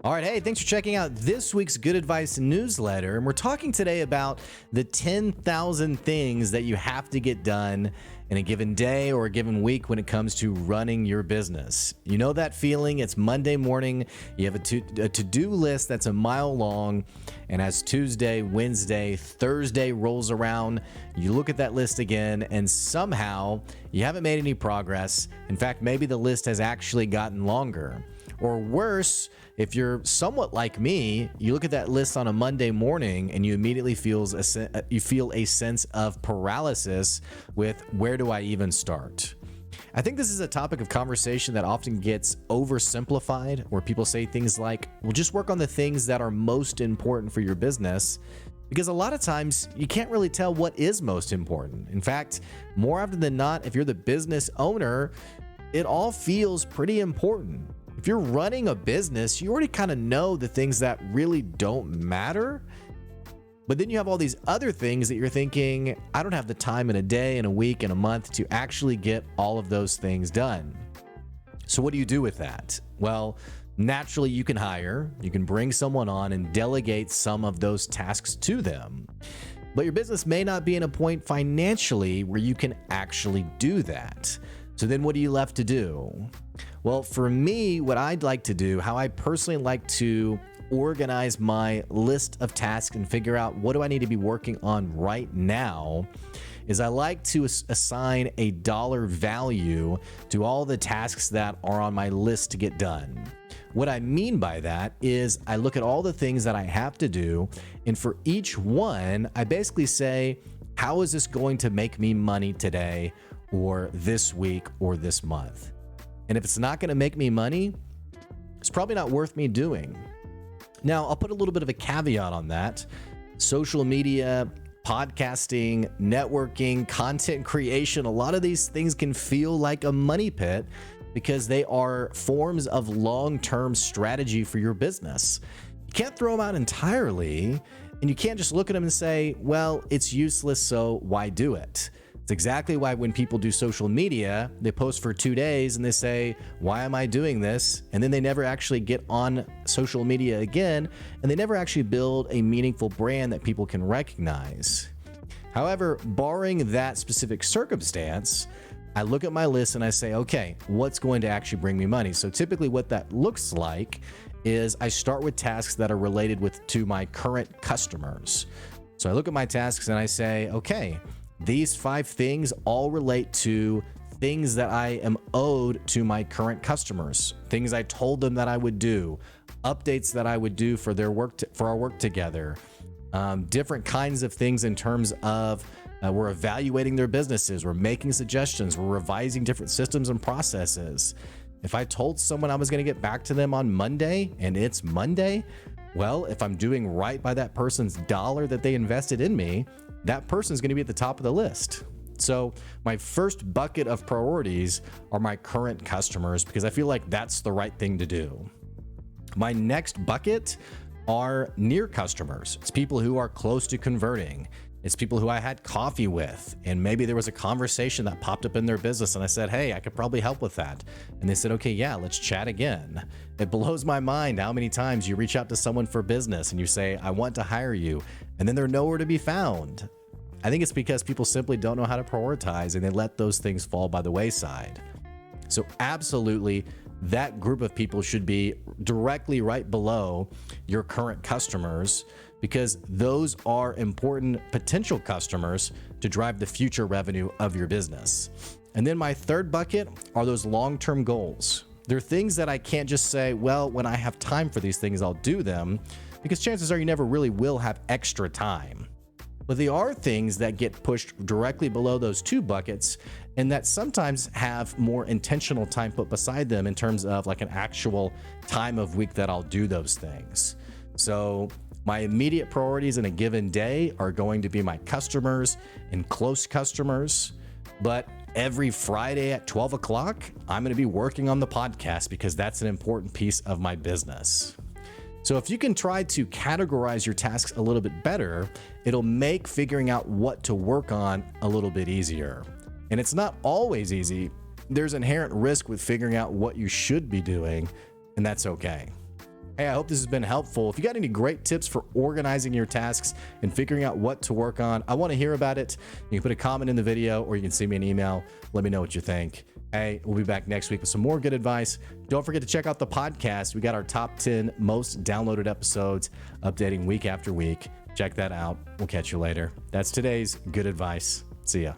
All right, hey, thanks for checking out this week's Good Advice newsletter. And we're talking today about the 10,000 things that you have to get done in a given day or a given week when it comes to running your business. You know that feeling? It's Monday morning. You have a to-do list that's a mile long. And as Tuesday, Wednesday, Thursday rolls around, you look at that list again and somehow you haven't made any progress. In fact, maybe the list has actually gotten longer. Or worse, if you're somewhat like me, you look at that list on a Monday morning and you immediately feel a sense of paralysis with where do I even start? I think this is a topic of conversation that often gets oversimplified, where people say things like, well, just work on the things that are most important for your business. Because a lot of times you can't really tell what is most important. In fact, more often than not, if you're the business owner, it all feels pretty important. If you're running a business, you already kind of know the things that really don't matter. But then you have all these other things that you're thinking, I don't have the time in a day, in a week, in a month to actually get all of those things done. So what do you do with that? Well, naturally you can bring someone on and delegate some of those tasks to them. But your business may not be in a point financially where you can actually do that. So then what are you left to do? Well, for me, what I'd like to do, how I personally like to organize my list of tasks and figure out what do I need to be working on right now, is I like to assign a dollar value to all the tasks that are on my list to get done. What I mean by that is I look at all the things that I have to do, and for each one, I basically say, how is this going to make me money today or this week or this month? And if it's not going to make me money, it's probably not worth me doing. Now, I'll put a little bit of a caveat on that. Social media, podcasting, networking, content creation, a lot of these things can feel like a money pit because they are forms of long-term strategy for your business. You can't throw them out entirely, and you can't just look at them and say, well, it's useless, so why do it? It's exactly why when people do social media, they post for 2 days and they say, why am I doing this? And then they never actually get on social media again, and they never actually build a meaningful brand that people can recognize. However, barring that specific circumstance, I look at my list and I say, okay, what's going to actually bring me money? So typically what that looks like is I start with tasks that are related to my current customers. So I look at my tasks and I say, okay, these 5 things all relate to things that I am owed to my current customers, things I told them that I would do, updates that I would do for their work, for our work together, different kinds of things in terms of we're evaluating their businesses, we're making suggestions, we're revising different systems and processes. If I told someone I was going to get back to them on Monday and it's Monday, well, if I'm doing right by that person's dollar that they invested in me, that person is going to be at the top of the list. So my first bucket of priorities are my current customers because I feel like that's the right thing to do. My next bucket are near customers. It's people who are close to converting. It's people who I had coffee with, and maybe there was a conversation that popped up in their business and I said, hey, I could probably help with that. And they said, okay, yeah, let's chat again. It blows my mind how many times you reach out to someone for business and you say, I want to hire you, and then they're nowhere to be found. I think it's because people simply don't know how to prioritize and they let those things fall by the wayside. So absolutely, that group of people should be directly right below your current customers, because those are important potential customers to drive the future revenue of your business. And then my third bucket are those long-term goals. They're things that I can't just say, well, when I have time for these things, I'll do them, because chances are you never really will have extra time. But they are things that get pushed directly below those 2 buckets and that sometimes have more intentional time put beside them in terms of like an actual time of week that I'll do those things. So my immediate priorities in a given day are going to be my customers and close customers. But every Friday at 12 o'clock, I'm going to be working on the podcast because that's an important piece of my business. So if you can try to categorize your tasks a little bit better, it'll make figuring out what to work on a little bit easier. And it's not always easy. There's inherent risk with figuring out what you should be doing, and that's okay. Hey, I hope this has been helpful. If you got any great tips for organizing your tasks and figuring out what to work on, I want to hear about it. You can put a comment in the video or you can send me an email. Let me know what you think. Hey, we'll be back next week with some more good advice. Don't forget to check out the podcast. We got our top 10 most downloaded episodes updating week after week. Check that out. We'll catch you later. That's today's good advice. See ya.